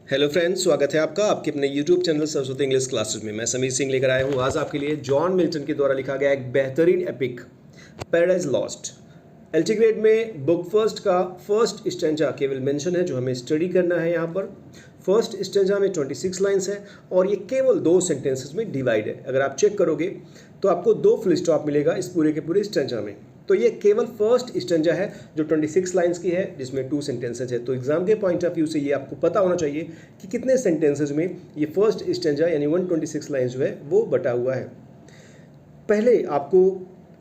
Hello friends, स्वागत है आपका आपके अपने YouTube channel Saraswati English classes में। मैं समीर सिंह लेकर आया हूँ आज आपके लिए जॉन मिल्टन के द्वारा लिखा गया एक बेहतरीन epic paradise lost. LT grade में बुक फर्स्ट का फर्स्ट स्टेंजा केवल मेंशन है जो हमें स्टडी करना है। यहाँ पर फर्स्ट स्टेंजा में 26 लाइन्स है और ये केवल 2 सेंटेंसेस में डिवाइड है। अगर आप चेक करोगे तो आपको 2 फुल स्टॉप मिलेगा इस पूरे के पूरे स्टेंजा में। तो ये केवल फर्स्ट स्टेंजा है जो 26 लाइन्स की है जिसमें 2 सेंटेंसेज है। तो एग्जाम के पॉइंट ऑफ व्यू से ये आपको पता होना चाहिए कि कितने सेंटेंसेज में ये फर्स्ट स्टेंजा यानी 126 लाइन्स जो है वो बटा हुआ है। पहले आपको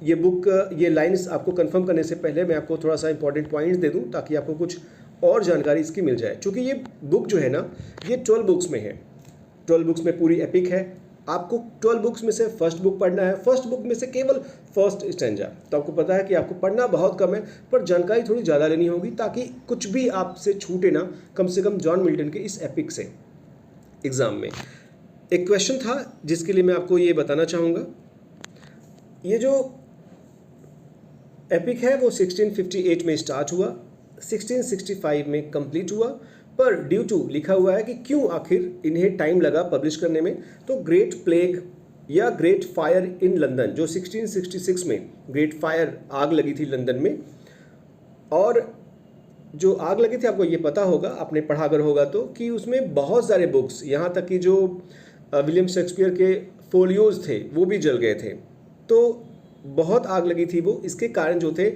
ये लाइन्स आपको कंफर्म करने से पहले मैं आपको थोड़ा सा इंपॉर्टेंट पॉइंट्स दे दूं ताकि आपको कुछ और जानकारी इसकी मिल जाए। क्योंकि ये बुक जो है ना ये 12 बुक्स में है। 12 बुक्स में पूरी एपिक है। आपको 12 बुक्स में से फर्स्ट बुक पढ़ना है। फर्स्ट बुक में से केवल फर्स्ट स्टेंजा। तो आपको पता है कि आपको पढ़ना बहुत कम है पर जानकारी थोड़ी ज़्यादा लेनी होगी ताकि कुछ भी आपसे छूटे ना, कम से कम जॉन मिल्टन के इस एपिक से। एग्ज़ाम में एक क्वेश्चन था जिसके लिए मैं आपको ये बताना चाहूँगा। ये जो एपिक है वो 1658 में स्टार्ट हुआ, 1665 में कंप्लीट हुआ, पर ड्यू टू लिखा हुआ है कि क्यों आखिर इन्हें टाइम लगा पब्लिश करने में। तो ग्रेट प्लेग या ग्रेट फायर इन लंदन जो 1666 में ग्रेट फायर आग लगी थी लंदन में, और जो आग लगी थी आपको ये पता होगा, आपने पढ़ा अगर होगा तो, कि उसमें बहुत सारे बुक्स, यहाँ तक कि जो विलियम शेक्सपियर के फोलियोज थे वो भी जल गए थे। तो बहुत आग लगी थी वो। इसके कारण जो थे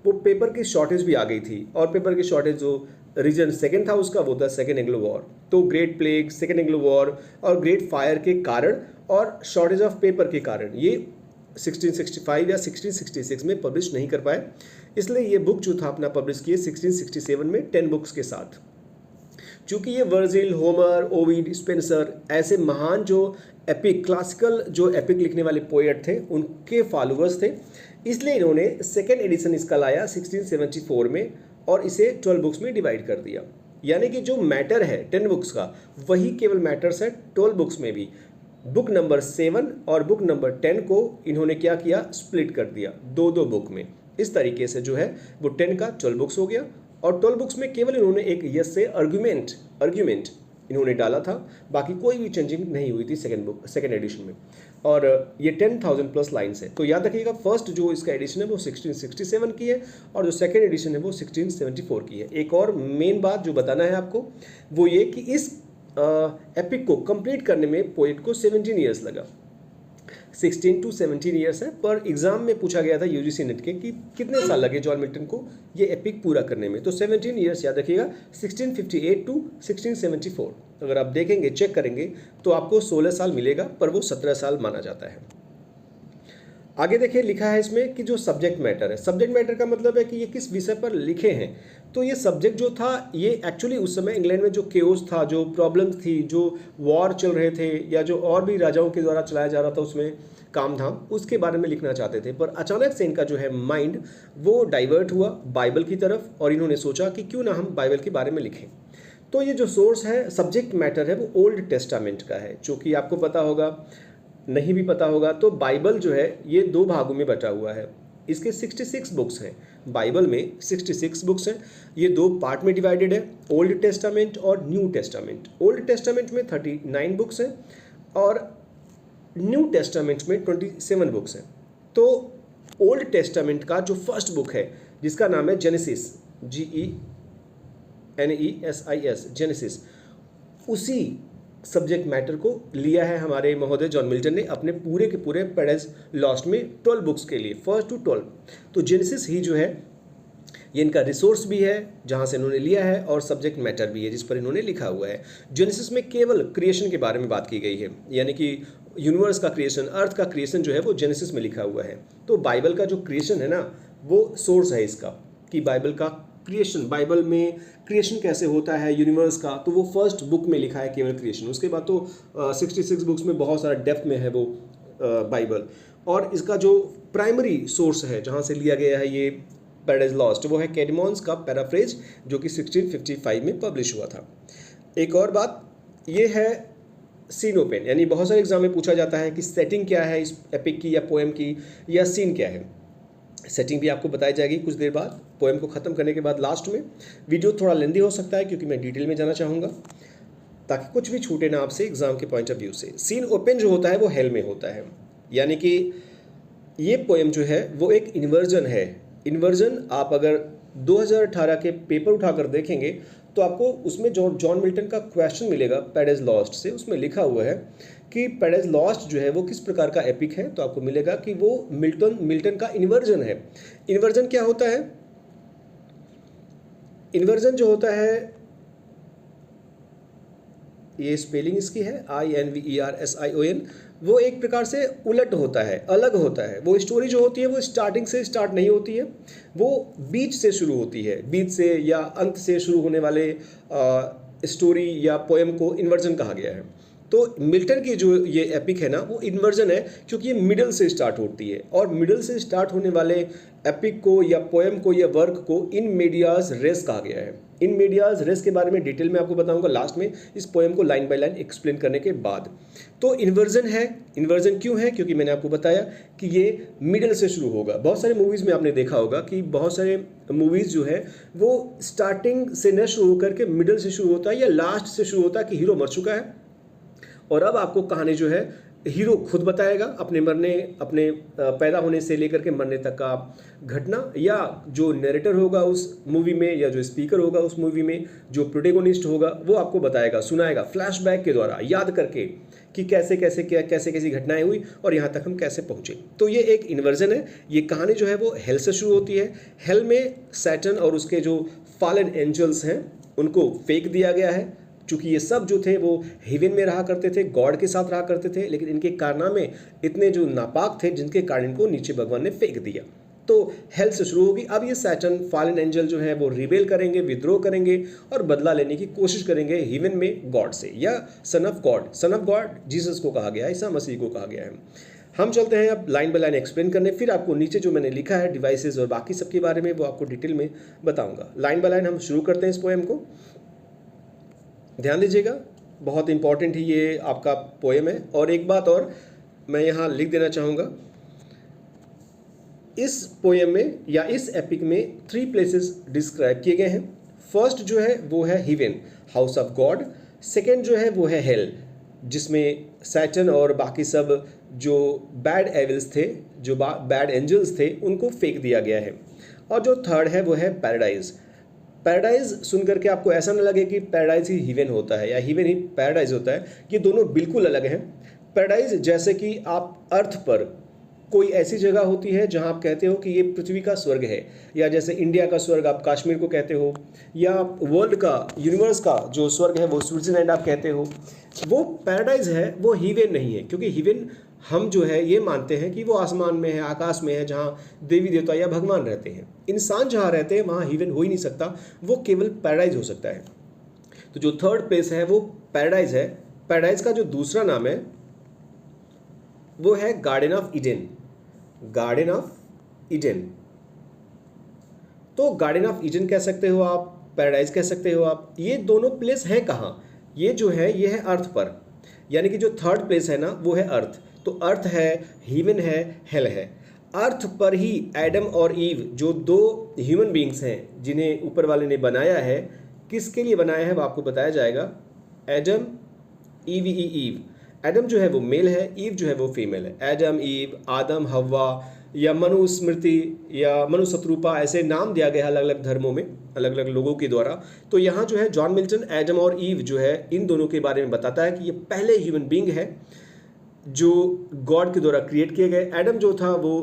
वो पेपर की शॉर्टेज भी आ गई थी, और पेपर की शॉर्टेज जो रीजन सेकंड था उसका वो था सेकंड एंग्लो वॉर। तो great plague, second Anglo war और ग्रेट फायर के कारण और शॉर्टेज ऑफ पेपर के कारण ये 1665 या 1666 में पब्लिश नहीं कर पाए। इसलिए ये बुक जो था अपना पब्लिश किए 1667 में 10 बुक्स के साथ। चूँकि ये वर्जिल, होमर, ओविड, स्पेंसर ऐसे महान जो एपिक, क्लासिकल जो एपिक लिखने वाले पोएट थे उनके फॉलोअर्स थे, इसलिए इन्होंने सेकेंड एडिशन इसका लाया 1674 में और इसे 12 बुक्स में डिवाइड कर दिया। यानी कि जो मैटर है 10 बुक्स का वही केवल मैटर्स है 12 बुक्स में भी। बुक नंबर 7 और बुक नंबर 10 को इन्होंने क्या किया, स्प्लिट कर दिया 2-2 बुक में। इस तरीके से जो है वो 10 का 12 बुक्स हो गया। और 12 बुक्स में केवल इन्होंने एक यस से आर्ग्यूमेंट इन्होंने डाला था, बाकी कोई भी चेंजिंग नहीं हुई थी सेकेंड एडिशन में। और ये 10,000 प्लस लाइन्स है। तो याद रखिएगा फर्स्ट जो इसका एडिशन है वो 1667 की है और जो सेकेंड एडिशन है वो 1674 की है। एक और मेन बात जो बताना है आपको वो ये कि इस एपिक को कंप्लीट करने में पोएट को 17 ईयर्स लगा। 16 to 17 ईयर्स है। पर एग्जाम में पूछा गया था यूजीसी नेट के कि कितने साल लगे जॉन मिल्टन को ये एपिक पूरा करने में। तो 17 ईयर्स याद रखिएगा, 1658 to 1674। अगर आप देखेंगे, चेक करेंगे तो आपको 16 साल मिलेगा, पर वो 17 साल माना जाता है। आगे देखिए लिखा है इसमें कि जो सब्जेक्ट मैटर है, सब्जेक्ट मैटर का मतलब है कि ये किस विषय पर लिखे हैं। तो ये सब्जेक्ट जो था ये एक्चुअली उस समय इंग्लैंड में जो केओस था, जो प्रॉब्लम्स थी, जो वॉर चल रहे थे या जो और भी राजाओं के द्वारा चलाया जा रहा था उसमें काम धाम, उसके बारे में लिखना चाहते थे। पर अचानक से इनका जो है माइंड वो डाइवर्ट हुआ बाइबल की तरफ और इन्होंने सोचा कि क्यों ना हम बाइबल के बारे में लिखें। तो ये जो सोर्स है, सब्जेक्ट मैटर है, वो ओल्ड टेस्टामेंट का है। चूँकि आपको पता होगा, नहीं भी पता होगा तो बाइबल जो है ये 2 भागों में बटा हुआ है। इसके 66 बुक्स हैं। बाइबल में 66 बुक्स हैं। ये 2 पार्ट में डिवाइडेड है, ओल्ड टेस्टामेंट और न्यू टेस्टामेंट। ओल्ड टेस्टामेंट में 39 बुक्स हैं और न्यू टेस्टामेंट में 27 बुक्स हैं। तो ओल्ड टेस्टामेंट का जो फर्स्ट बुक है जिसका नाम है जेनेसिस, GENESIS, जेनेसिस, उसी सब्जेक्ट मैटर को लिया है हमारे महोदय जॉन मिल्टन ने अपने पूरे के पूरे पैराडाइज लॉस्ट में 12 बुक्स के लिए, 1 to 12। तो जेनेसिस ही जो है ये इनका रिसोर्स भी है जहाँ से इन्होंने लिया है और सब्जेक्ट मैटर भी है जिस पर इन्होंने लिखा हुआ है। जेनेसिस में केवल क्रिएशन के बारे में बात की गई है, यानी कि यूनिवर्स का क्रिएशन, अर्थ का क्रिएशन जो है वो जेनेसिस में लिखा हुआ है। तो बाइबल का जो क्रिएशन है ना वो सोर्स है इसका, कि बाइबल का क्रिएशन, बाइबल में क्रिएशन कैसे होता है यूनिवर्स का, तो वो फर्स्ट बुक में लिखा है केवल क्रिएशन। उसके बाद तो 66 बुक्स में बहुत सारा डेप्थ में है वो बाइबल। और इसका जो प्राइमरी सोर्स है जहाँ से लिया गया है ये पैराडाइज लॉस्ट वो है कैडमॉन्स का पैराफ्रेज जो कि 1655 में पब्लिश हुआ था। एक और बात ये है सीनोपेन, यानी बहुत सारे एग्जाम में पूछा जाता है कि सेटिंग क्या है इस एपिक की या पोएम की, या सीन क्या है। सेटिंग भी आपको बताई जाएगी कुछ देर बाद, पोएम को ख़त्म करने के बाद लास्ट में। वीडियो थोड़ा लेंदी हो सकता है क्योंकि मैं डिटेल में जाना चाहूँगा। ताकि कुछ भी छूटे ना आपसे एग्जाम के पॉइंट ऑफ व्यू से। सीन ओपन जो होता है वो हेल में होता है, यानी कि ये पोएम जो है वो एक इन्वर्जन है। इन्वर्जन आप अगर 2018 के पेपर उठाकर देखेंगे तो आपको उसमें जॉन मिल्टन का क्वेश्चन मिलेगा पैराडाइज लॉस्ट से। उसमें लिखा हुआ है कि पैराडाइज लॉस्ट जो है वो किस प्रकार का एपिक है, तो आपको मिलेगा कि वो मिल्टन का इन्वर्जन है। इन्वर्जन क्या होता है? इन्वर्जन जो होता है, ये स्पेलिंग इसकी है INVERSION, वो एक प्रकार से उलट होता है, अलग होता है। वो स्टोरी जो होती है वो स्टार्टिंग से स्टार्ट नहीं होती है, वो बीच से शुरू होती है। बीच से या अंत से शुरू होने वाले स्टोरी या पोएम को इन्वर्जन कहा गया है। तो मिल्टन की जो ये एपिक है ना वो इन्वर्जन है, क्योंकि ये मिडल से स्टार्ट होती है, और मिडल से स्टार्ट होने वाले एपिक को या पोएम को या वर्क को इन मीडियाज रेस कहा गया है। इन मीडियाज रेस के बारे में डिटेल में आपको बताऊंगा लास्ट में, इस पोएम को लाइन बाय लाइन एक्सप्लेन करने के बाद। तो इन्वर्जन है। इन्वर्जन क्यों है? क्योंकि मैंने आपको बताया कि ये मिडल से शुरू होगा। बहुत सारे मूवीज़ में आपने देखा होगा कि बहुत सारे मूवीज़ जो है वो स्टार्टिंग से न शुरू होकर के मिडल से शुरू होता है या लास्ट से शुरू होता है कि हीरो मर चुका है और अब आपको कहानी जो है हीरो खुद बताएगा अपने पैदा होने से लेकर के मरने तक का घटना, या जो नरेटर होगा उस मूवी में या जो स्पीकर होगा उस मूवी में, जो प्रोटेगोनिस्ट होगा वो आपको बताएगा, सुनाएगा फ्लैशबैक के द्वारा, याद करके कि कैसे कैसी घटनाएं हुई और यहाँ तक हम कैसे पहुँचे। तो ये एक इन्वर्जन है। ये कहानी जो है वो हेल से शुरू होती है। हेल में सैटर्न और उसके जो फॉलन एंजल्स हैं उनको फेंक दिया गया है, चूँकि ये सब जो थे वो हेवन में रहा करते थे, गॉड के साथ रहा करते थे, लेकिन इनके कारनामे इतने जो नापाक थे जिनके कारण इनको नीचे भगवान ने फेंक दिया। तो हेल से शुरू होगी। अब ये सैटर्न फॉलन एंजल जो है वो रिबेल करेंगे, विद्रोह करेंगे और बदला लेने की कोशिश करेंगे हेवन में गॉड से, या son of God. Son of God Jesus को कहा गया है, ईसा मसीह को कहा गया है। हम चलते हैं अब लाइन बाय लाइन एक्सप्लेन करने, फिर आपको नीचे जो मैंने लिखा है डिवाइसेस और बाकी सब के बारे में वो आपको डिटेल में बताऊंगा। लाइन बाय लाइन हम शुरू करते हैं इस पोएम को। ध्यान दीजिएगा, बहुत इंपॉर्टेंट ही ये आपका पोएम है। और एक बात और मैं यहाँ लिख देना चाहूँगा, इस पोएम में या इस एपिक में 3 प्लेसेस डिस्क्राइब किए गए हैं। फर्स्ट जो है वो है heaven, house of God. Second जो है वो है हेल, जिसमें सैटर्न और बाकी सब जो बैड एविल्स थे, जो बैड एंजल्स थे, उनको फेंक दिया गया है। और जो थर्ड है वो है पैराडाइज। पैराडाइज सुन करके आपको ऐसा ना लगे कि पैराडाइज ही हेवन होता है या हेवन ही पैराडाइज होता है, ये दोनों बिल्कुल अलग हैं। पैराडाइज जैसे कि आप अर्थ पर कोई ऐसी जगह होती है जहां आप कहते हो कि ये पृथ्वी का स्वर्ग है, या जैसे इंडिया का स्वर्ग आप कश्मीर को कहते हो, या वर्ल्ड का, यूनिवर्स का जो स्वर्ग है वो स्विट्जरलैंड आप कहते हो, वो पैराडाइज है, वो हेवन नहीं है। क्योंकि हेवन हम जो है ये मानते हैं कि वो आसमान में है, आकाश में है, जहाँ देवी देवता या भगवान रहते हैं। इंसान जहाँ रहते हैं वहाँ हेवन हो ही नहीं सकता, वो केवल पैराडाइज हो सकता है। तो जो थर्ड प्लेस है वो पैराडाइज है। पैराडाइज का जो दूसरा नाम है वो है garden of Eden. Garden of Eden, तो गार्डन ऑफ ईडन कह सकते हो आप, पैराडाइज कह सकते हो आप। ये दोनों प्लेस हैं कहाँ? ये जो है ये है अर्थ पर, यानी कि जो थर्ड प्लेस है ना वो है अर्थ। तो अर्थ है, हेवन है, हेल है। अर्थ पर ही एडम और ईव जो 2 ह्यूमन बींग्स हैं जिन्हें ऊपर वाले ने बनाया है, किसके लिए बनाया है वो आपको बताया जाएगा। Adam, ewe. एडम जो है वो मेल है, ईव जो है वो फीमेल है। एडम, ईव, आदम, हव्वा, या मनु स्मृति या मनु शत्रुपा, ऐसे नाम दिया गया है अलग अलग धर्मों में अलग अलग लोगों के द्वारा। तो यहाँ जो है जॉन मिल्टन एडम और ईव जो है इन दोनों के बारे में बताता है कि ये पहले ह्यूमन बींग है जो गॉड के द्वारा क्रिएट किए गए। एडम जो था वो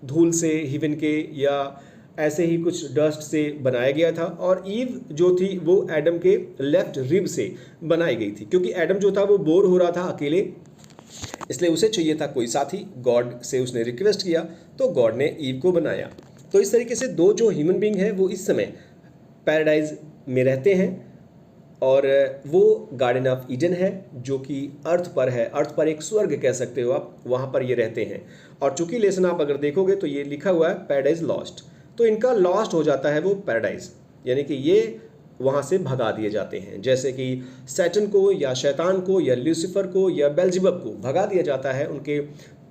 धूल से, हेवन के या ऐसे ही कुछ डस्ट से बनाया गया था, और ईव जो थी वो एडम के लेफ्ट रिब से बनाई गई थी। क्योंकि एडम जो था वो बोर हो रहा था अकेले, इसलिए उसे चाहिए था कोई साथी। गॉड से उसने रिक्वेस्ट किया तो गॉड ने ईव को बनाया। तो इस तरीके से 2 जो ह्यूमन बींग हैं वो इस समय पैराडाइज में रहते हैं, और वो गार्डन ऑफ ईडन है जो कि अर्थ पर है। अर्थ पर एक स्वर्ग कह सकते हो आप, वहाँ पर ये रहते हैं। और चूंकि लेसन आप अगर देखोगे तो ये लिखा हुआ है पैराडाइज लॉस्ट, तो इनका लॉस्ट हो जाता है वो पैराडाइज, यानी कि ये वहाँ से भगा दिए जाते हैं। जैसे कि सैटर्न को या शैतान को या ल्यूसीफर को या बेल्जेबब को भगा दिया जाता है, उनके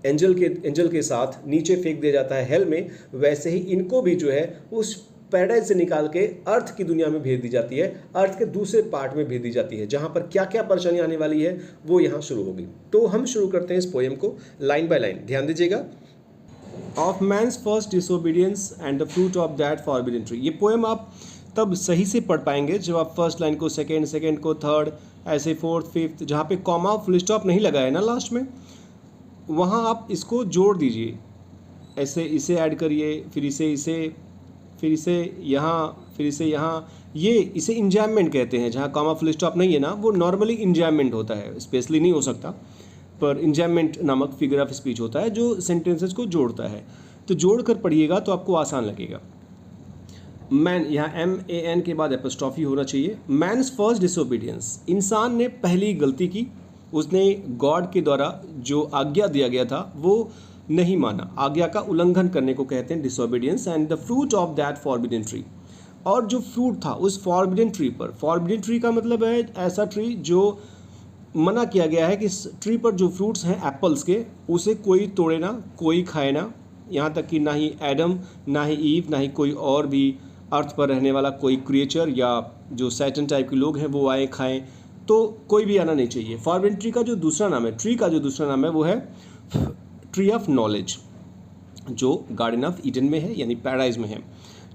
एंजल के साथ नीचे फेंक दिया जाता है हेल में, वैसे ही इनको भी जो है उस पैराडाइज से निकाल के अर्थ की दुनिया में भेज दी जाती है, अर्थ के दूसरे पार्ट में भेज दी जाती है, जहाँ पर क्या क्या परेशानी आने वाली है वो यहाँ शुरू होगी। तो हम शुरू करते हैं इस पोएम को लाइन बाय लाइन, ध्यान दीजिएगा। Of man's first disobedience and the fruit of that forbidden tree. ये पोएम आप तब सही से पढ़ पाएंगे जब आप फर्स्ट लाइन को सेकेंड को थर्ड, ऐसे फोर्थ फिफ्थ, जहाँ पे कॉमा फुल स्टॉप नहीं लगा है ना लास्ट में, वहाँ आप इसको जोड़ दीजिए। ऐसे इसे ऐड करिए, फिर इसे यहाँ, फिर इसे यहाँ। ये इसे इंजैममेंट कहते हैं। जहाँ कॉमा फुल स्टॉप नहीं है ना, वो नॉर्मली इंजैममेंट होता है, स्पेशली नहीं हो सकता, पर इंजैममेंट नामक फिगर ऑफ स्पीच होता है जो सेंटेंसेस को जोड़ता है। तो जोड़ कर पढ़िएगा तो आपको आसान लगेगा। मैन, यहाँ MAN के बाद एपोस्ट्रॉफी होना चाहिए। मैन्स फर्स्ट डिसोबीडियंस, इंसान ने पहली गलती की, उसने गॉड के द्वारा जो आज्ञा दिया गया था वो नहीं माना। आज्ञा का उल्लंघन करने को कहते हैं disobedience. And the fruit of that forbidden tree, और जो फ्रूट था उस फॉरबिडन ट्री पर, फॉरबिडन ट्री का मतलब है ऐसा ट्री जो मना किया गया है कि इस ट्री पर जो फ्रूट्स हैं एप्पल्स के, उसे कोई तोड़े ना, कोई खाए ना, यहाँ तक कि ना ही एडम, ना ही ईव, ना ही कोई और भी अर्थ पर रहने वाला कोई क्रिएचर या जो सैटन टाइप के लोग हैं वो आए खाएं, तो कोई भी आना नहीं चाहिए। फॉरबिडन ट्री का जो दूसरा नाम है, ट्री का जो दूसरा नाम है वो है ट्री ऑफ नॉलेज, जो गार्डन ऑफ ईडन में है, यानी पैराडाइज में है।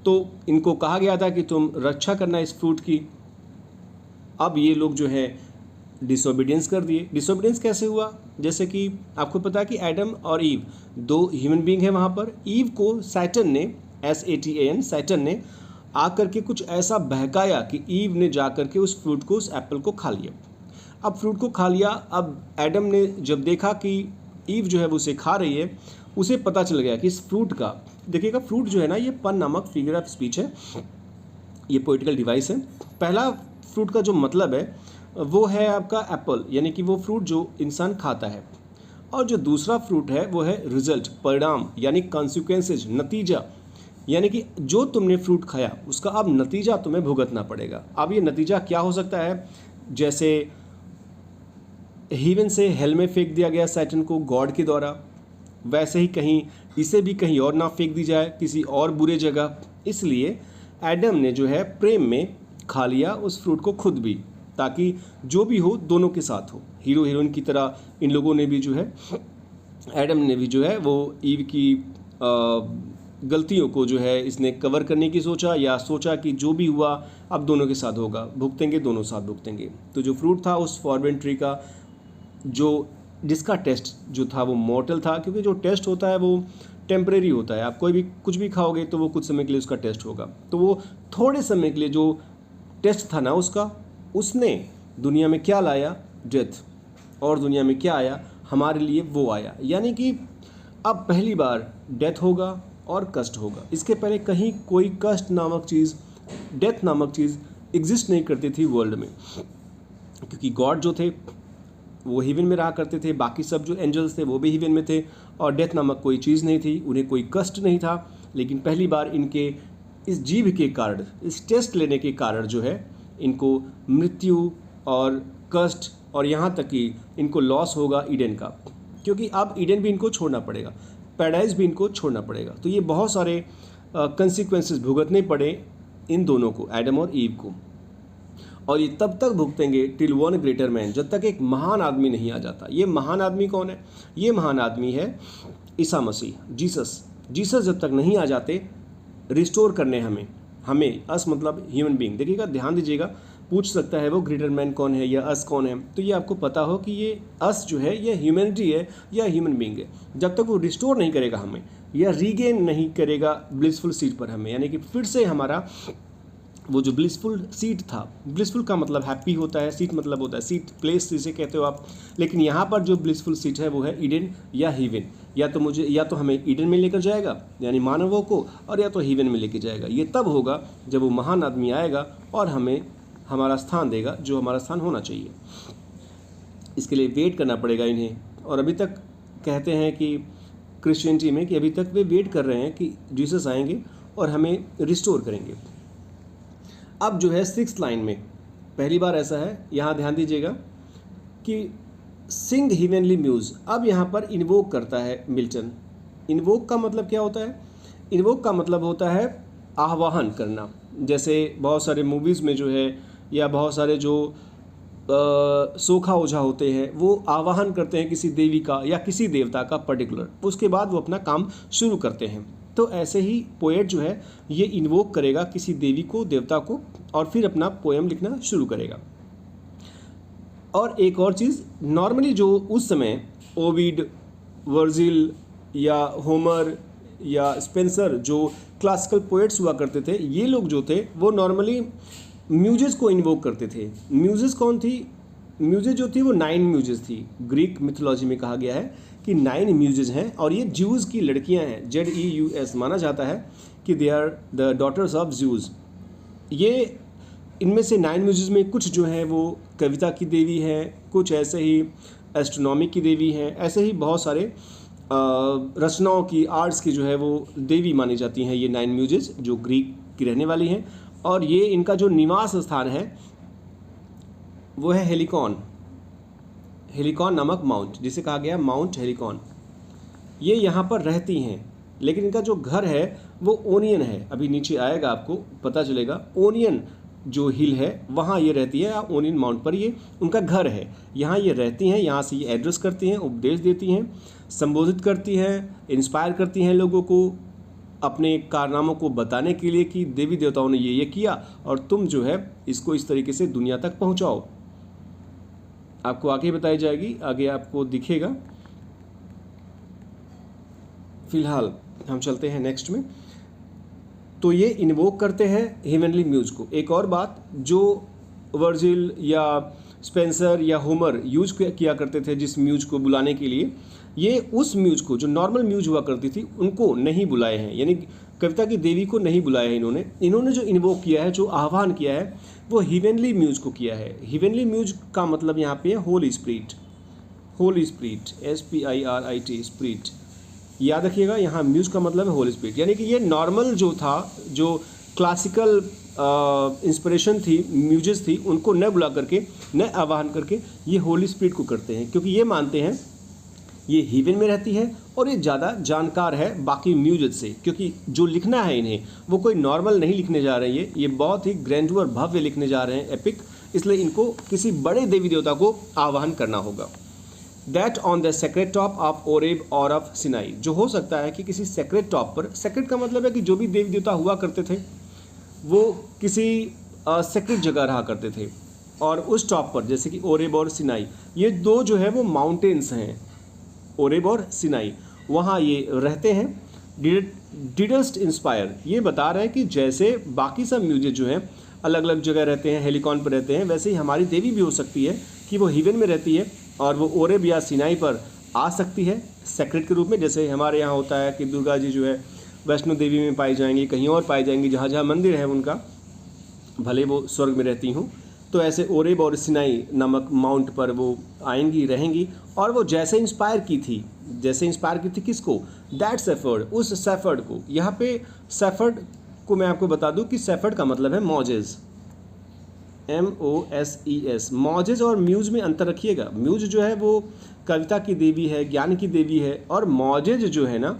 तो इनको कहा गया था कि तुम रक्षा करना इस फ्रूट की। अब ये लोग जो है डिसोबीडियंस कर दिए। डिसोबीडियंस कैसे हुआ? जैसे कि आपको पता है कि एडम और ईव दो ह्यूमन बीइंग है वहाँ पर। ईव को सैटर्न ने, SATAN, सैटर्न ने आकर के कुछ ऐसा बहकाया कि ईव ने जा कर के उस फ्रूट को, उस एप्पल को खा लिया। अब फ्रूट को खा लिया। अब एडम ने जब देखा कि ईव जो है वो उसे खा रही है, उसे पता चल गया कि इस फ्रूट का, देखिएगा फ्रूट जो है ना, ये पन नामक फिगर ऑफ स्पीच है, ये पोइटिकल डिवाइस है। पहला फ्रूट का जो मतलब है वो है आपका एप्पल, यानी कि वो फ्रूट जो इंसान खाता है। और जो दूसरा फ्रूट है वो है रिजल्ट, परिणाम, यानी कॉन्सिक्वेंसेज, नतीजा, यानी कि जो तुमने फ्रूट खाया उसका अब नतीजा तुम्हें भुगतना पड़ेगा। अब ये नतीजा क्या हो सकता है? जैसे हेवन से हेल में फेंक दिया गया सैटर्न को गॉड के द्वारा, वैसे ही कहीं इसे भी कहीं और ना फेंक दी जाए, किसी और बुरे जगह। इसलिए एडम ने जो है प्रेम में खा लिया उस फ्रूट को खुद भी, ताकि जो भी हो दोनों के साथ हो। हीरो हीरोइन की तरह इन लोगों ने भी जो है, एडम ने भी जो है वो ईव की गलतियों को जो है इसने कवर करने की सोचा, या सोचा कि जो भी हुआ अब दोनों के साथ होगा, भुगतेंगे, दोनों साथ भुगतेंगे। तो जो फ्रूट था उस फॉरबिडन ट्री का, जो जिसका टेस्ट जो था वो मॉर्टल था, क्योंकि जो टेस्ट होता है वो टेम्परेरी होता है। आप कोई भी कुछ भी खाओगे तो वो कुछ समय के लिए उसका टेस्ट होगा, तो वो थोड़े समय के लिए जो टेस्ट था ना उसका, उसने दुनिया में क्या लाया? डेथ। और दुनिया में क्या आया? हमारे लिए वो आया। यानी कि अब पहली बार डेथ होगा और कष्ट होगा। इसके पहले कहीं कोई कष्ट नामक चीज़, डेथ नामक चीज़ एग्जिस्ट नहीं करती थी वर्ल्ड में, क्योंकि गॉड जो थे वो हेवन में रहा करते थे, बाकी सब जो एंजल्स थे वो भी हेवन में थे, और डेथ नामक कोई चीज़ नहीं थी, उन्हें कोई कष्ट नहीं था। लेकिन पहली बार इनके इस जीव के कारण, इस टेस्ट लेने के कारण जो है इनको मृत्यु और कष्ट, और यहाँ तक कि इनको लॉस होगा ईडन का, क्योंकि अब ईडन भी इनको छोड़ना पड़ेगा, पैराडाइज भी इनको छोड़ना पड़ेगा। तो ये बहुत सारे कंसिक्वेंसेस भुगतने पड़े इन दोनों को, एडम और ईव को। और ये तब तक भुगतेंगे टिल वन ग्रेटर मैन, जब तक एक महान आदमी नहीं आ जाता। ये महान आदमी कौन है? ये महान आदमी है ईसा मसीह, जीसस। जीसस जब तक नहीं आ जाते रिस्टोर करने हमें अस मतलब ह्यूमन बीइंग। देखिएगा, ध्यान दीजिएगा, पूछ सकता है वो ग्रेटर मैन कौन है या अस कौन है, तो ये आपको पता हो कि ये अस जो है ये ह्यूमैनिटी है या ह्यूमन बीइंग है। जब तक वो रिस्टोर नहीं करेगा हमें, या रीगेन नहीं करेगा ब्लिसफुल सीट पर हमें, यानी कि फिर से हमारा वो जो ब्लिसफुल सीट था, ब्लिसफुल का मतलब हैप्पी होता है, सीट मतलब होता है सीट, प्लेस जिसे कहते हो आप। लेकिन यहाँ पर जो ब्लिसफुल सीट है वो है ईडन या हेवन। या तो हमें ईडन में लेकर जाएगा यानी मानवों को, और या तो हेवन में लेकर जाएगा। ये तब होगा जब वो महान आदमी आएगा और हमें हमारा स्थान देगा, जो हमारा स्थान होना चाहिए। इसके लिए वेट करना पड़ेगा इन्हें। और अभी तक कहते हैं कि क्रिश्चियनिटी में कि अभी तक वे वेट कर रहे हैं कि जीसस आएंगे और हमें रिस्टोर करेंगे। अब जो है 6th लाइन में पहली बार ऐसा है, यहाँ ध्यान दीजिएगा कि सिंग हेवनली म्यूज। अब यहाँ पर इन्वोक करता है मिल्टन। इन्वोक का मतलब क्या होता है? इन्वोक का मतलब होता है आवाहन करना, जैसे बहुत सारे मूवीज़ में जो है या बहुत सारे जो सोखा ओझा होते हैं वो आवाहन करते हैं किसी देवी का या किसी देवता का पर्टिकुलर, उसके बाद वो अपना काम शुरू करते हैं। तो ऐसे ही पोएट जो है ये इन्वोक करेगा किसी देवी को, देवता को, और फिर अपना पोएम लिखना शुरू करेगा। और एक और चीज़, नॉर्मली जो उस समय ओविड, वर्जिल या होमर या स्पेंसर जो क्लासिकल पोएट्स हुआ करते थे, ये लोग जो थे वो नॉर्मली म्यूजेस को इन्वोक करते थे। म्यूजेस कौन थी? म्यूजेस जो थी वो 9 म्यूजेस थी। ग्रीक मिथोलॉजी में कहा गया है कि 9 म्यूजेस हैं और ये ज्यूज़ की लड़कियां हैं। ZEUS माना जाता है कि they are the daughters of Zeus. ये इनमें से 9 म्यूजेस में कुछ जो हैं वो कविता की देवी हैं, कुछ ऐसे ही एस्ट्रोनॉमी की देवी हैं, ऐसे ही बहुत सारे रचनाओं की, आर्ट्स की जो है वो देवी मानी जाती हैं ये 9 म्यूजेस जो ग्रीक की रहने वाली हैं। और ये इनका जो निवास स्थान है वो है हेलिकॉन, हेलिकॉन नामक माउंट, जिसे कहा गया माउंट हेलिकॉन। ये यहाँ पर रहती हैं, लेकिन इनका जो घर है वो ओनियन है। अभी नीचे आएगा आपको पता चलेगा, ओनियन जो हिल है वहाँ ये रहती है, ओनियन माउंट पर ये उनका घर है। यहाँ ये रहती हैं, यहाँ से ये एड्रेस करती हैं, उपदेश देती हैं, संबोधित करती हैं, इंस्पायर करती हैं लोगों को अपने कारनामों को बताने के लिए कि देवी देवताओं ने ये किया और तुम जो है इसको इस तरीके से दुनिया तक पहुँचाओ। आपको आगे बताई जाएगी, आगे आपको दिखेगा। फिलहाल हम चलते हैं नेक्स्ट में। तो ये इन्वोक करते हैं हेवनली म्यूज को। एक और बात, जो वर्जिल या स्पेंसर या होमर यूज किया करते थे जिस म्यूज को बुलाने के लिए, ये उस म्यूज को, जो नॉर्मल म्यूज हुआ करती थी, उनको नहीं बुलाए हैं, यानी कविता की देवी को नहीं बुलाया है इन्होंने जो इन्वोक किया है, जो आह्वान किया है, वो हिवेनली म्यूज को किया है। हिवेनली म्यूज का मतलब यहाँ पे है Holi spirit, Holi spirit, SPIRIT, spirit. याद रखिएगा, यहाँ म्यूज का मतलब है होली स्पिरिट, यानी कि ये नॉर्मल जो था, जो क्लासिकल इंस्पिरेशन थी, म्यूजेस थी, उनको न बुला करके, न आवाहन करके ये होली स्पिरिट को करते हैं, क्योंकि ये मानते हैं ये हीवन में रहती है और ये ज़्यादा जानकार है बाकी म्यूजिक से, क्योंकि जो लिखना है इन्हें वो कोई नॉर्मल नहीं लिखने जा रहे हैं, ये बहुत ही ग्रैंडुअर, भव्य लिखने जा रहे हैं, एपिक। इसलिए इनको किसी बड़े देवी देवता को आवाहन करना होगा। That on the secret top of Oreb or of Sinai, जो हो सकता है कि किसी सेक्रेट टॉप पर, सेक्रेट का मतलब है कि जो भी देवी देवता हुआ करते थे वो किसी सेक्रेट जगह रहा करते थे, और उस टॉप पर जैसे कि ओरेब और सिनाई, ये दो जो है वो माउंटेन्स हैं, ओरेब और सिनाई, वहाँ ये रहते हैं। डिडस्ट इंस्पायर, ये बता रहे हैं कि जैसे बाकी सब म्यूजिक जो हैं अलग अलग जगह रहते हैं, हेलिकॉन पर रहते हैं, वैसे ही हमारी देवी भी हो सकती है कि वो हिवन में रहती है और वो ओरेब या सिनाई पर आ सकती है सेक्रेट के रूप में। जैसे हमारे यहाँ होता है कि दुर्गा जी जो है वैष्णो देवी में पाई जाएंगी, कहीं और पाई जाएंगी, जहाँ जहाँ मंदिर है उनका, भले वो स्वर्ग में रहती हूँ, तो ऐसे ओरेब और सिनाई नामक माउंट पर वो आएंगी, रहेंगी। और वो जैसे इंस्पायर की थी किसको? दैट सेफर्ड, उस सेफर्ड को। यहाँ पे सेफर्ड को मैं आपको बता दूं कि सेफर्ड का मतलब है मॉजेज, MOSES। मॉजेज और म्यूज में अंतर रखिएगा। म्यूज जो है वो कविता की देवी है, ज्ञान की देवी है, और मॉजेज जो है ना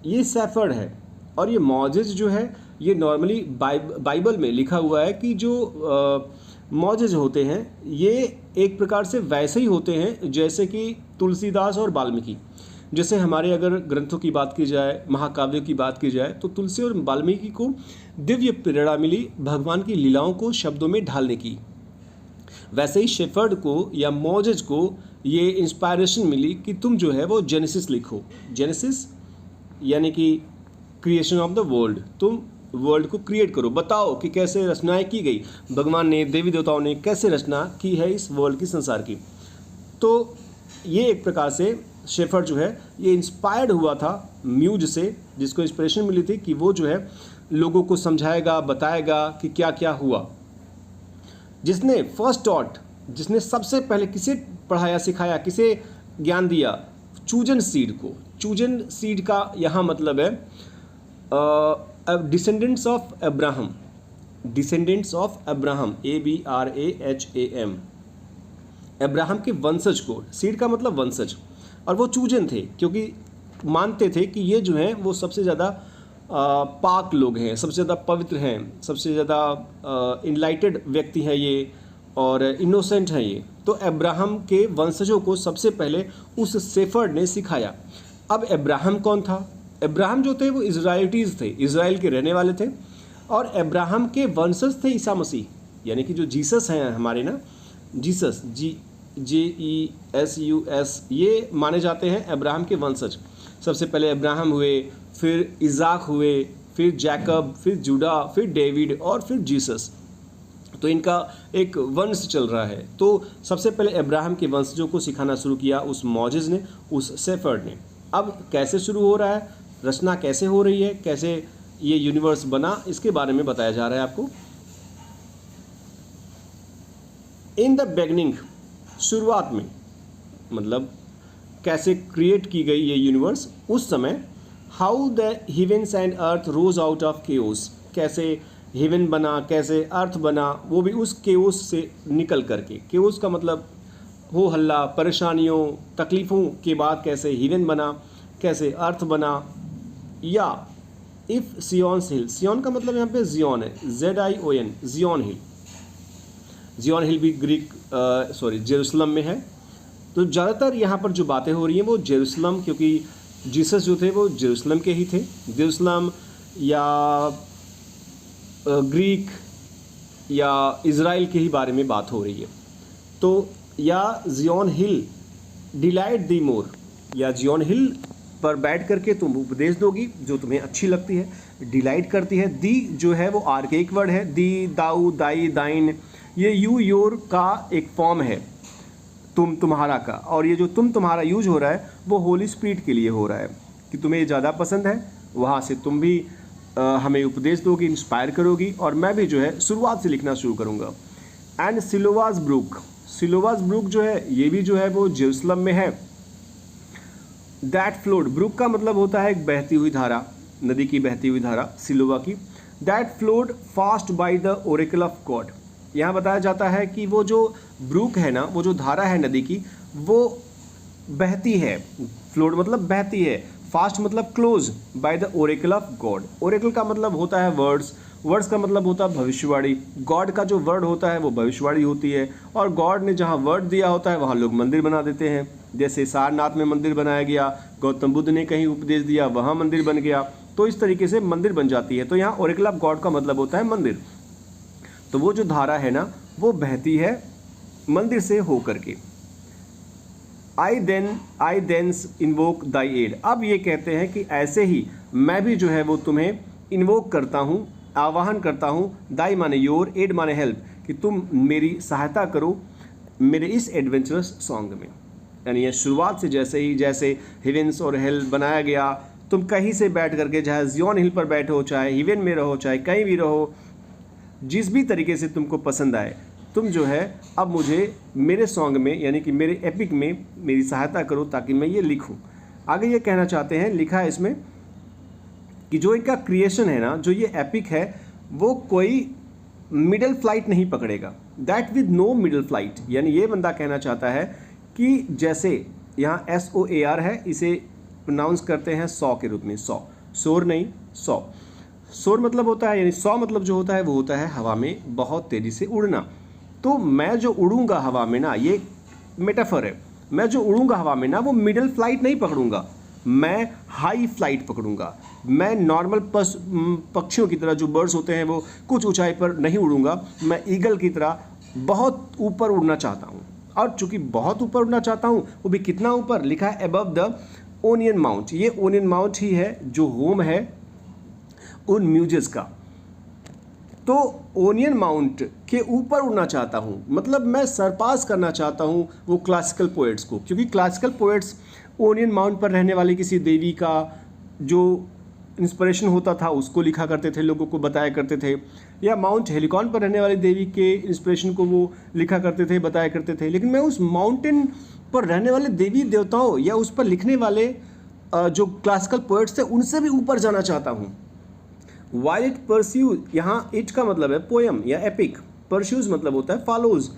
ये सेफर्ड है। और ये मॉजेज जो है ये नॉर्मली बाइबल में लिखा हुआ है कि जो मॉजेज होते हैं ये एक प्रकार से वैसे ही होते हैं जैसे कि तुलसीदास और वाल्मीकि। जैसे हमारे अगर ग्रंथों की बात की जाए, महाकाव्यों की बात की जाए, तो तुलसी और वाल्मीकि को दिव्य प्रेरणा मिली भगवान की लीलाओं को शब्दों में ढालने की। वैसे ही शेफर्ड को या मॉजेज को ये इंस्पायरेशन मिली कि तुम जो है वो जेनेसिस लिखो। जेनेसिस यानी कि क्रिएशन ऑफ द वर्ल्ड, तुम वर्ल्ड को क्रिएट करो, बताओ कि कैसे रचनाएं की गई, भगवान ने, देवी देवताओं ने कैसे रचना की है इस वर्ल्ड की, संसार की। तो ये एक प्रकार से शेफर्ड जो है ये इंस्पायर्ड हुआ था म्यूज से, जिसको इंस्पिरेशन मिली थी कि वो जो है लोगों को समझाएगा, बताएगा कि क्या क्या हुआ। जिसने फर्स्ट टॉट, जिसने सबसे पहले किसे पढ़ाया, सिखाया, किसे ज्ञान दिया? चूजन सीड को। चूजन सीड का यहाँ मतलब है descendants of Abraham, descendants of Abraham, ABRAHAM, Abraham के वंशज को। सीड का मतलब वंशज, और वो चूजन थे क्योंकि मानते थे कि ये जो है वो सबसे ज़्यादा पाक लोग हैं, सबसे ज़्यादा पवित्र हैं, सबसे ज़्यादा इनलाइटेड व्यक्ति हैं ये और इनोसेंट हैं ये। तो अब्राहम के वंशजों को सबसे पहले उस शेफर्ड ने सिखाया। अब अब्राहम कौन था? अब्राहम जो थे वो इजराइलीज थे, इज़राइल के रहने वाले थे और अब्राहम के वंशज थे ईसा मसीह, यानी कि जो जीसस हैं हमारे ना, जीसस JESUS, ये माने जाते हैं अब्राहम के वंशज। सबसे पहले अब्राहम हुए, फिर इज़ाक हुए, फिर जैकब, फिर जूडा, फिर डेविड और फिर जीसस। तो इनका एक वंश चल रहा है। तो सबसे पहले अब्राहम के वंशजों को सिखाना शुरू किया उस मौजिज़ ने, उस शेफर्ड ने। अब कैसे शुरू हो रहा है, रचना कैसे हो रही है, कैसे ये यूनिवर्स बना, इसके बारे में बताया जा रहा है आपको। इन द बिगनिंग, शुरुआत में, मतलब कैसे क्रिएट की गई ये यूनिवर्स, उस समय how the heavens and earth rose out of chaos, कैसे हेवन बना, कैसे अर्थ बना, वो भी उस केओस से निकल करके। केओस का मतलब हो हल्ला, परेशानियों, तकलीफ़ों के बाद कैसे हेवन बना, कैसे अर्थ बना। या इफ़ सियोन्स हिल, सियोन का मतलब यहाँ पे जियोन है, ZION, जियोन हिल। जियोन हिल भी जेरूसलम में है। तो ज़्यादातर यहाँ पर जो बातें हो रही हैं वो जेरूसलम, क्योंकि जीसस जो थे वो जेरूसलम के ही थे। जेरूसलम या ग्रीक या इज़राइल के ही बारे में बात हो रही है। तो या जियोन हिल डिलाइट दी मोर, या जियोन हिल पर बैठ करके तुम उपदेश दोगी जो तुम्हें अच्छी लगती है, डिलाइट करती है। दी जो है वो आर्केइक वर्ड है, दी, दाऊ, दाई, दाइन, ये यू योर का एक फॉर्म है, तुम तुम्हारा का। और ये जो तुम तुम्हारा यूज हो रहा है वो होली स्पिरिट के लिए हो रहा है कि तुम्हें ज़्यादा पसंद है, वहाँ से तुम भी हमें उपदेश दोगी, इंस्पायर करोगी, और मैं भी जो है शुरुआत से लिखना शुरू करूँगा। एंड सिलोवास ब्रुक, सिलोवास ब्रुक जो है ये भी जो है वो जेरूसलम में है। दैट फ्लोड, ब्रुक का मतलब होता है एक बहती हुई धारा, नदी की बहती हुई धारा, सिलोवा की। That flowed fast by the Oracle of God, यहाँ बताया जाता है कि वो जो ब्रुक है ना, वो जो धारा है नदी की, वो बहती है। फ्लोड मतलब बहती है, फास्ट मतलब close, by the Oracle of God. Oracle का मतलब होता है वर्ड्स, वर्ड्स का मतलब होता है भविष्यवाणी। गॉड का जो वर्ड होता है वो भविष्यवाणी होती है, और गॉड ने जहाँ वर्ड दिया होता है वहाँ लोग मंदिर बना देते हैं। जैसे सारनाथ में मंदिर बनाया गया, गौतम बुद्ध ने कहीं उपदेश दिया, वहाँ मंदिर बन गया, तो इस तरीके से मंदिर बन जाती है। तो यहाँ ओरेकल ऑफ गॉड का मतलब होता है मंदिर। तो वो जो धारा है ना वो बहती है मंदिर से हो करके। आई देंस इन्वोक दाई एड, अब ये कहते हैं कि ऐसे ही मैं भी जो है वो तुम्हें इन्वोक करता हूँ, आवाहन करता हूँ। दाई माने योर, एड माने हेल्प, कि तुम मेरी सहायता करो मेरे इस एडवेंचरस सॉन्ग में। यानी ये शुरुआत से जैसे हेवेंस और हेल बनाया गया, तुम कहीं से बैठ करके, चाहे जियोन हिल पर बैठो, चाहे हेवन में रहो, चाहे कहीं भी रहो, जिस भी तरीके से तुमको पसंद आए, तुम जो है अब मुझे मेरे सॉन्ग में, यानी कि मेरे एपिक में मेरी सहायता करो ताकि मैं ये लिखूं। आगे ये कहना चाहते हैं, लिखा है इसमें कि जो इनका क्रिएशन है ना, जो ये एपिक है, वो कोई मिडल फ्लाइट नहीं पकड़ेगा। That with no middle flight, यानी ये बंदा कहना चाहता है कि जैसे यहाँ SOAR है, इसे प्रोनाउंस करते हैं सौ के रूप में, सौ, शोर नहीं, सौ। शोर मतलब होता है, यानी सौ मतलब जो होता है वो होता है हवा में बहुत तेज़ी से उड़ना। तो मैं जो उड़ूंगा हवा में ना, ये मेटाफर है, मैं जो उड़ूंगा हवा में ना वो मिडिल फ्लाइट नहीं पकड़ूंगा, मैं हाई फ्लाइट पकड़ूंगा। मैं नॉर्मल पक्षियों की तरह, जो बर्ड्स होते हैं वो कुछ ऊंचाई पर नहीं उड़ूंगा, मैं ईगल की तरह बहुत ऊपर उड़ना चाहता हूँ। और चूंकि बहुत ऊपर उड़ना चाहता हूँ, वो भी कितना ऊपर, लिखा है अबव द ओनियन माउंट। ये ओनियन माउंट ही है जो होम है उन म्यूजेस का। तो ओनियन माउंट के ऊपर उड़ना चाहता हूँ, मतलब मैं सरपास करना चाहता हूँ वो क्लासिकल पोएट्स को, क्योंकि क्लासिकल पोएट्स ओनियन माउंट पर रहने वाली किसी देवी का जो इंस्पिरेशन होता था उसको लिखा करते थे, लोगों को बताया करते थे, या माउंट हेलिकॉन पर रहने वाली देवी के इंस्पिरेशन को वो लिखा करते थे, बताया करते थे। लेकिन मैं उस माउंटेन पर रहने वाले देवी देवताओं या उस पर लिखने वाले जो क्लासिकल पोएट्स थे उनसे भी ऊपर जाना चाहता हूँ। वाइल इट परस्यूज, यहाँ इट का मतलब है पोयम या एपिक, परस्यूज मतलब होता है फॉलोज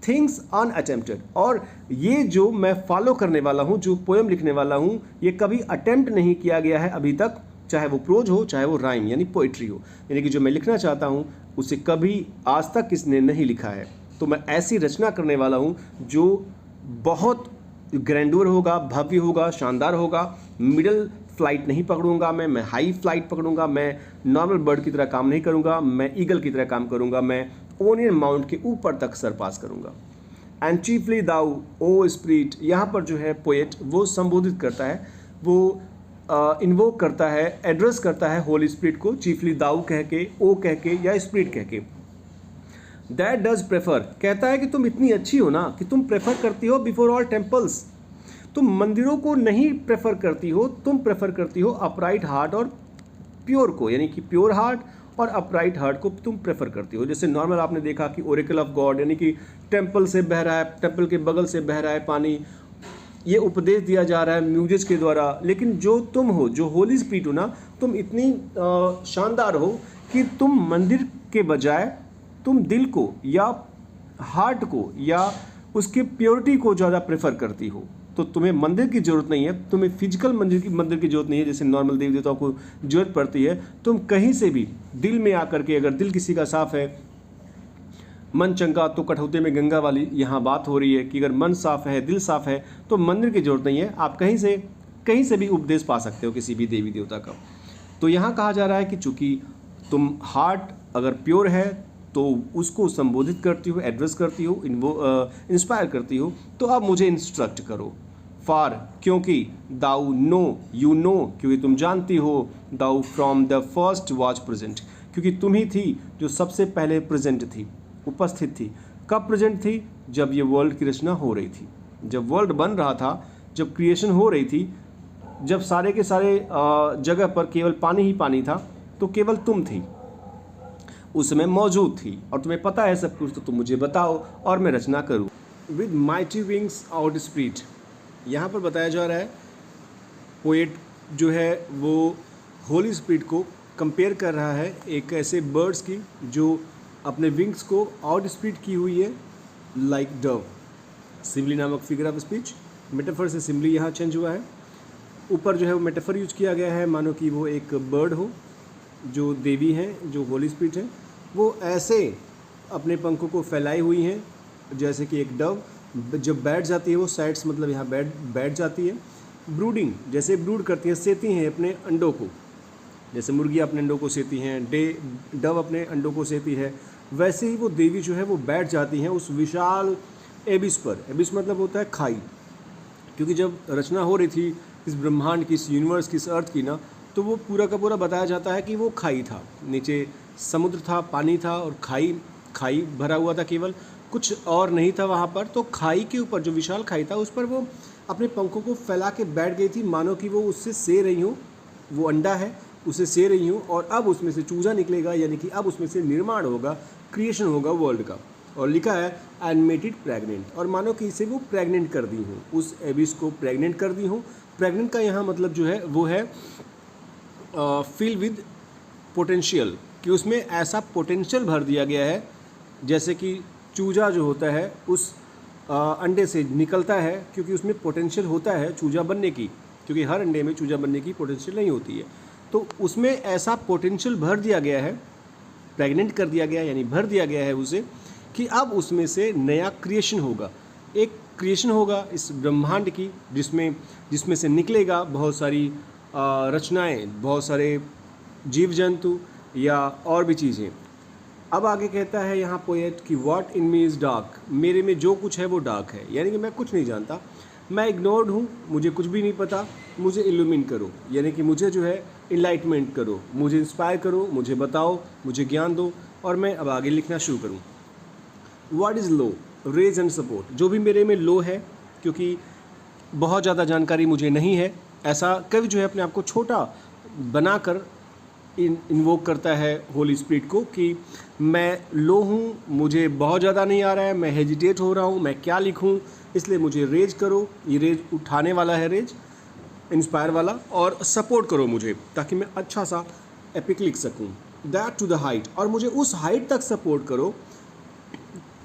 थिंग्स अनअटेम्प्टेड। और ये जो मैं फॉलो करने वाला हूँ, जो पोयम लिखने वाला हूँ, ये कभी अटेम्प्ट नहीं किया गया है अभी तक, चाहे वो प्रोज हो चाहे वो राइम यानी पोइट्री हो, यानी कि जो मैं लिखना चाहता हूँ उसे कभी आज तक किसने नहीं लिखा है। तो मैं ऐसी रचना करने वाला हूँ जो बहुत ग्रैंडोर होगा, भव्य होगा, शानदार होगा। मिडल फ्लाइट नहीं पकड़ूंगा मैं हाई फ्लाइट पकड़ूंगा। मैं नॉर्मल बर्ड की तरह काम नहीं करूंगा, मैं ईगल की तरह काम करूंगा। मैं ओनियन माउंट के ऊपर तक सरपास करूंगा। And chiefly thou O spirit, यहाँ पर जो है पोएट वो संबोधित करता है, वो इन्वोक करता है, एड्रेस करता है होली स्पिरिट को, चीफली दाऊ कह के, ओ कह के या स्पिरिट कह के। दैट डज प्रेफर, कहता है कि तुम इतनी अच्छी हो ना कि तुम प्रेफर करती हो बिफोर ऑल टेम्पल्स, तुम मंदिरों को नहीं प्रेफर करती हो, तुम प्रेफर करती हो अपराइट हार्ट और प्योर को, यानी कि प्योर हार्ट और अपराइट हार्ट को तुम प्रेफर करती हो। जैसे नॉर्मल आपने देखा कि ओरेकल ऑफ गॉड, यानी कि टेम्पल से बह रहा है, टेम्पल के बगल से बह रहा है पानी, ये उपदेश दिया जा रहा है म्यूजिक के द्वारा। लेकिन जो तुम हो, जो होली स्पिरिट हो ना, तुम इतनी शानदार हो कि तुम मंदिर के बजाय तुम दिल को या हार्ट को या उसके प्योरिटी को ज़्यादा प्रेफर करती हो। तो तुम्हें मंदिर की ज़रूरत नहीं है, तुम्हें फिजिकल मंदिर की ज़रूरत नहीं है जैसे नॉर्मल देवी देवताओं को ज़रूरत पड़ती है। तुम कहीं से भी दिल में आकर के, अगर दिल किसी का साफ है, मन चंगा तो कठौते में गंगा वाली यहाँ बात हो रही है कि अगर मन साफ है, दिल साफ है, तो मंदिर की ज़रूरत नहीं है। आप कहीं से भी उपदेश पा सकते हो किसी भी देवी देवता का। तो यहाँ कहा जा रहा है कि चूँकि तुम हार्ट अगर प्योर है तो उसको संबोधित करती हो, एड्रेस करती हो, इंस्पायर करती हो, तो अब मुझे इंस्ट्रक्ट करो। फार, क्योंकि दाउ नो, यू नो, क्योंकि तुम जानती हो, though from the first was present, क्योंकि तुम ही थी जो सबसे पहले प्रेजेंट थी, उपस्थित थी। कब प्रेजेंट थी? जब ये वर्ल्ड की रचना हो रही थी, जब वर्ल्ड बन रहा था, जब क्रिएशन हो रही थी, जब सारे के सारे जगह पर केवल पानी ही पानी था, तो केवल तुम थी उस समय मौजूद थी और तुम्हें पता है सब कुछ। तो तुम मुझे बताओ और मैं रचना करूँ। With mighty wings out spirit, यहाँ पर बताया जा रहा है, पोएट जो है वो होली स्पिरिट को कंपेयर कर रहा है एक ऐसे बर्ड्स की जो अपने विंग्स को आउट स्पिरिट की हुई है, लाइक डव। सिमली नामक फिगर ऑफ स्पीच, मेटाफर से सिमली यहाँ चेंज हुआ है। ऊपर जो है वो मेटाफर यूज किया गया है, मानो कि वो एक बर्ड हो, जो देवी हैं, जो होली स्पिरिट है, वो ऐसे अपने पंखों को फैलाई हुई हैं जैसे कि एक डव जब बैठ जाती है, वो साइड्स मतलब यहाँ बैठ जाती है। ब्रूडिंग, जैसे ब्रूड करती हैं, सेती हैं अपने अंडों को, जैसे मुर्गियाँ अपने अंडों को सेती हैं, डव अपने अंडों को सेती है, वैसे ही वो देवी जो है वो बैठ जाती हैं उस विशाल एबिस पर। एबिस मतलब होता है खाई, क्योंकि जब रचना हो रही थी इस ब्रह्मांड की, इस यूनिवर्स की, इस अर्थ की ना, तो वो पूरा का पूरा बताया जाता है कि वो खाई था, नीचे समुद्र था, पानी था और खाई भरा हुआ था, केवल कुछ और नहीं था वहाँ पर। तो खाई के ऊपर, जो विशाल खाई था, उस पर वो अपने पंखों को फैला के बैठ गई थी, मानो कि वो उससे से रही हो, वो अंडा है उसे से रही हो और अब उसमें से चूजा निकलेगा, यानी कि अब उसमें से निर्माण होगा, क्रिएशन होगा वर्ल्ड का। और लिखा है एंड मेड इट प्रेग्नेंट, और मानो कि इसे वो प्रेग्नेंट कर दी हूँ, उस एबिस को प्रेग्नेंट कर दी हूँ। प्रेग्नेंट का यहाँ मतलब जो है वो है फिल विद पोटेंशियल, कि उसमें ऐसा पोटेंशियल भर दिया गया है जैसे कि चूजा जो होता है उस अंडे से निकलता है, क्योंकि उसमें पोटेंशियल होता है चूजा बनने की, क्योंकि हर अंडे में चूजा बनने की पोटेंशियल नहीं होती है। तो उसमें ऐसा पोटेंशियल भर दिया गया है, प्रेग्नेंट कर दिया गया, यानी भर दिया गया है उसे, कि अब उसमें से नया क्रिएशन होगा, एक क्रिएशन होगा इस ब्रह्मांड की, जिसमें से निकलेगा बहुत सारी रचनाएं, बहुत सारे जीव जंतु या और भी चीज़ें। अब आगे कहता है यहाँ पोएट कि what in me is dark, मेरे में जो कुछ है वो डार्क है, यानी कि मैं कुछ नहीं जानता, मैं इग्नोर्ड हूँ, मुझे कुछ भी नहीं पता, मुझे इल्यूमिन करो, यानी कि मुझे जो है इनलाइटमेंट करो, मुझे इंस्पायर करो, मुझे बताओ, मुझे ज्ञान दो और मैं अब आगे लिखना शुरू करूँ। What is low, raise and support, जो भी मेरे में लो है, क्योंकि बहुत ज़्यादा जानकारी मुझे नहीं है, ऐसा कवि जो है अपने आप को छोटा बनाकर इन्वोक करता है होली स्पिरिट को कि मैं लो हूँ, मुझे बहुत ज़्यादा नहीं आ रहा है, मैं हेजिटेट हो रहा हूँ, मैं क्या लिखूँ, इसलिए मुझे रेज करो, ये रेज उठाने वाला है, रेज इंस्पायर वाला, और सपोर्ट करो मुझे ताकि मैं अच्छा सा एपिक लिख सकूँ। दैट टू द हाइट, और मुझे उस हाइट तक सपोर्ट करो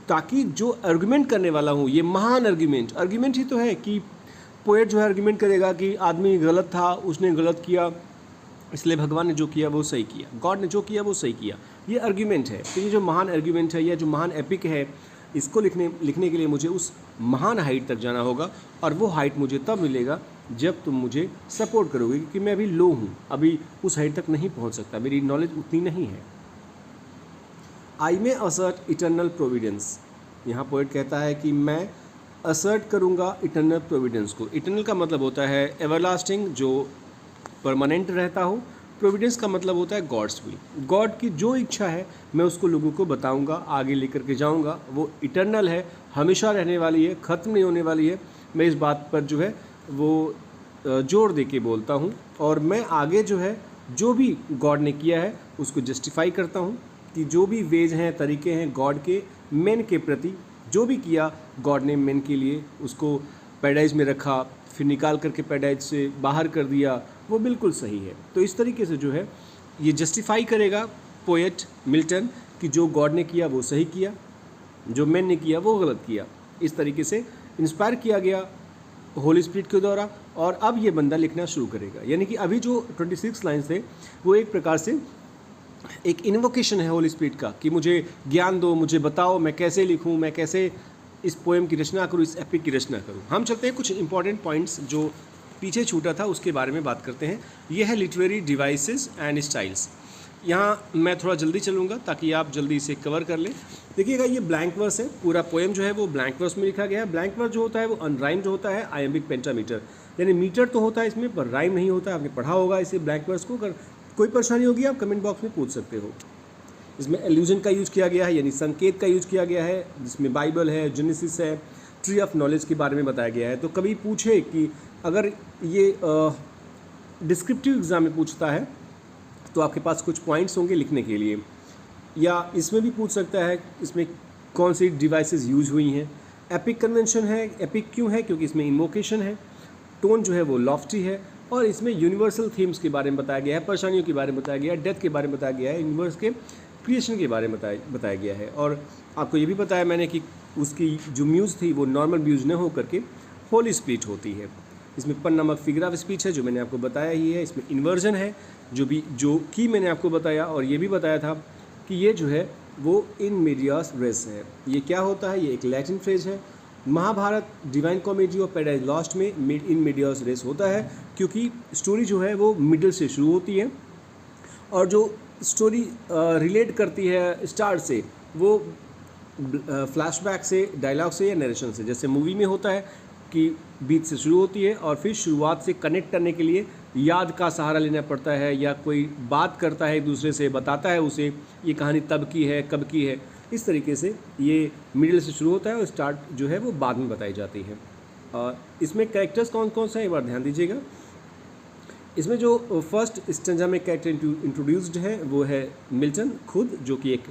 ताकि जो आर्गुमेंट करने वाला हूँ, ये महान आर्गुमेंट ही तो है कि पोएट जो है आर्गुमेंट करेगा कि आदमी गलत था, उसने गलत किया, इसलिए भगवान ने जो किया वो सही किया, गॉड ने जो किया वो सही किया। ये आर्ग्यूमेंट है। तो ये जो महान आर्ग्यूमेंट है या जो महान एपिक है, इसको लिखने के लिए मुझे उस महान हाइट तक जाना होगा, और वो हाइट मुझे तब मिलेगा जब तुम मुझे सपोर्ट करोगे, क्योंकि मैं अभी लो हूँ, अभी उस हाइट तक नहीं पहुँच सकता, मेरी नॉलेज उतनी नहीं है। आई मे असर्ट इटर्नल प्रोविडेंस। यहाँ पोएट कहता है कि मैं असर्ट करूँगा इटर्नल प्रोविडेंस को। इटर्नल का मतलब होता है एवरलास्टिंग, जो परमानेंट रहता हो। प्रोविडेंस का मतलब होता है गॉड्स विल, गॉड की जो इच्छा है मैं उसको लोगों को बताऊंगा, आगे लेकर के जाऊंगा। वो इटर्नल है, हमेशा रहने वाली है, ख़त्म नहीं होने वाली है। मैं इस बात पर जो है वो जोर दे के बोलता हूँ, और मैं आगे जो है जो भी गॉड ने किया है उसको जस्टिफाई करता हूँ कि जो भी वेज हैं, तरीके हैं गॉड के मैन के प्रति, जो भी किया गॉड ने मैन के लिए, उसको पैराडाइज में रखा, फिर निकाल करके पैराडाइज से बाहर कर दिया, वो बिल्कुल सही है। तो इस तरीके से जो है ये जस्टिफाई करेगा पोएट मिल्टन कि जो गॉड ने किया वो सही किया, जो मैन ने किया वो गलत किया। इस तरीके से इंस्पायर किया गया होली स्पिरिट के द्वारा, और अब ये बंदा लिखना शुरू करेगा। यानी कि अभी जो 26 लाइन्स थे वो एक प्रकार से एक इन्वोकेशन है होली स्पिरिट का कि मुझे ज्ञान दो, मुझे बताओ मैं कैसे लिखूँ, मैं कैसे इस पोएम की रचना करूँ, इस एपिक की रचना करूँ। हम चलते हैं कुछ इंपॉर्टेंट पॉइंट्स जो पीछे छूटा था उसके बारे में बात करते हैं। यह है लिटरेरी डिवाइसेस एंड स्टाइल्स। यहाँ मैं थोड़ा जल्दी चलूँगा ताकि आप जल्दी इसे कवर कर लें। देखिएगा ये ब्लैंक वर्स है, पूरा पोएम जो है वो ब्लैंक वर्स में लिखा गया है। ब्लैंक वर्स जो होता है वो अनराइम्ड होता है, आयम्बिक पेंटामीटर, यानी मीटर तो होता है इसमें पर राइम नहीं होता। आपने पढ़ा होगा इसे ब्लैंक वर्स को। अगर कोई परेशानी होगी आप कमेंट बॉक्स में पूछ सकते हो। इसमें एल्यूजन का यूज़ किया गया है, यानी संकेत का यूज़ किया गया है, जिसमें बाइबल है, जेनेसिस है, ट्री ऑफ नॉलेज के बारे में बताया गया है। तो कभी पूछे कि अगर ये डिस्क्रिप्टिव एग्ज़ाम में पूछता है तो आपके पास कुछ पॉइंट्स होंगे लिखने के लिए, या इसमें भी पूछ सकता है इसमें कौन सी डिवाइसेस यूज हुई हैं। एपिक कन्वेंशन है, एपिक क्यों है? क्योंकि इसमें इन्वोकेशन है, टोन जो है वो लॉफ्टी है, और इसमें यूनिवर्सल थीम्स के बारे में बताया गया है, परेशानियों के बारे में बताया गया है, डेथ के बारे में बताया गया है, यूनिवर्स के क्रिएशन के बारे में बताया गया है। और आपको ये भी बताया मैंने कि उसकी जो म्यूज़ थी वो नॉर्मल म्यूज़ न हो करके होली स्पिरिट होती है। इसमें पन नामक फिगर ऑफ स्पीच है जो मैंने आपको बताया ही है। इसमें इन्वर्जन है जो कि मैंने आपको बताया, और ये भी बताया था कि ये जो है वो इन मीडियास रेस है। ये क्या होता है? ये एक लैटिन फ्रेज है। महाभारत, डिवाइन कॉमेडी और पैराडाइज लॉस्ट में इन मीडियास रेस होता है, क्योंकि स्टोरी जो है वो मिडल से शुरू होती है, और जो स्टोरी रिलेट करती है स्टार्ट से, वो फ्लैशबैक से, डायलॉग से या नरेशन से। जैसे मूवी में होता है कि बीच से शुरू होती है और फिर शुरुआत से कनेक्ट करने के लिए याद का सहारा लेना पड़ता है, या कोई बात करता है एक दूसरे से, बताता है उसे ये कहानी तब की है, कब की है। इस तरीके से ये मिडिल से शुरू होता है और स्टार्ट जो है वो बाद में बताई जाती है। और इसमें कैरेक्टर्स कौन कौन सा है एक बार ध्यान दीजिएगा। इसमें जो फर्स्ट स्टेंजा में कैरेक्टर इंट्रोड्यूस्ड है वो है मिल्टन खुद, जो कि एक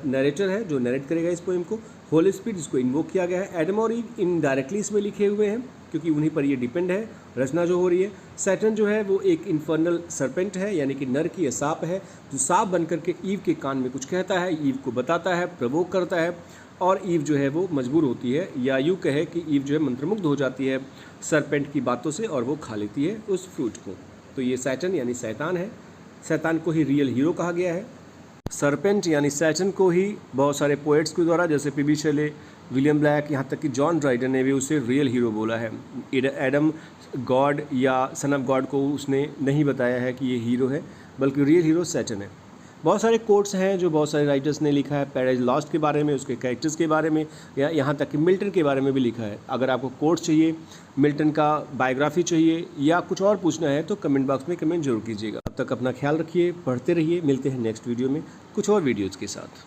नरेटर है जो नरेट करेगा इस पोएम को। होली स्पिरिट जिसको इन्वोक किया गया है। एडम और ईव इनडायरेक्टली इसमें लिखे हुए हैं क्योंकि उन्हीं पर ये डिपेंड है रचना जो हो रही है। सैटर्न जो है वो एक इन्फर्नल सर्पेंट है, यानी कि नर की सांप है, जो सांप बन करके ईव के कान में कुछ कहता है, ईव को बताता है, प्रवोक करता है, और ईव जो है वो मजबूर होती है, या यूँ कहे कि ईव जो है मंत्रमुग्ध हो जाती है सरपेंट की बातों से और वो खा लेती है उस फ्रूट को। तो ये सैटर्न यानी शैतान है। शैतान को ही रियल हीरो कहा गया है। सरपेंट यानी सैटर्न को ही बहुत सारे पोएट्स के द्वारा, जैसे पी बी शेले, विलियम ब्लैक, यहाँ तक कि जॉन ड्राइडन ने भी उसे रियल हीरो बोला है। एडम गॉड या सन ऑफ गॉड को उसने नहीं बताया है कि ये हीरो है, बल्कि रियल हीरो सैटर्न है। बहुत सारे कोट्स हैं जो बहुत सारे राइटर्स ने लिखा है पैराडाइज लॉस्ट के बारे में, उसके कैरेक्टर्स के बारे में, या यहाँ तक कि मिल्टन के बारे में भी लिखा है। अगर आपको कोट्स चाहिए, मिल्टन का बायोग्राफी चाहिए, या कुछ और पूछना है तो कमेंट बॉक्स में कमेंट जरूर कीजिएगा। तब तक अपना ख्याल रखिए, पढ़ते रहिए। मिलते हैं नेक्स्ट वीडियो में कुछ और वीडियोज़ के साथ।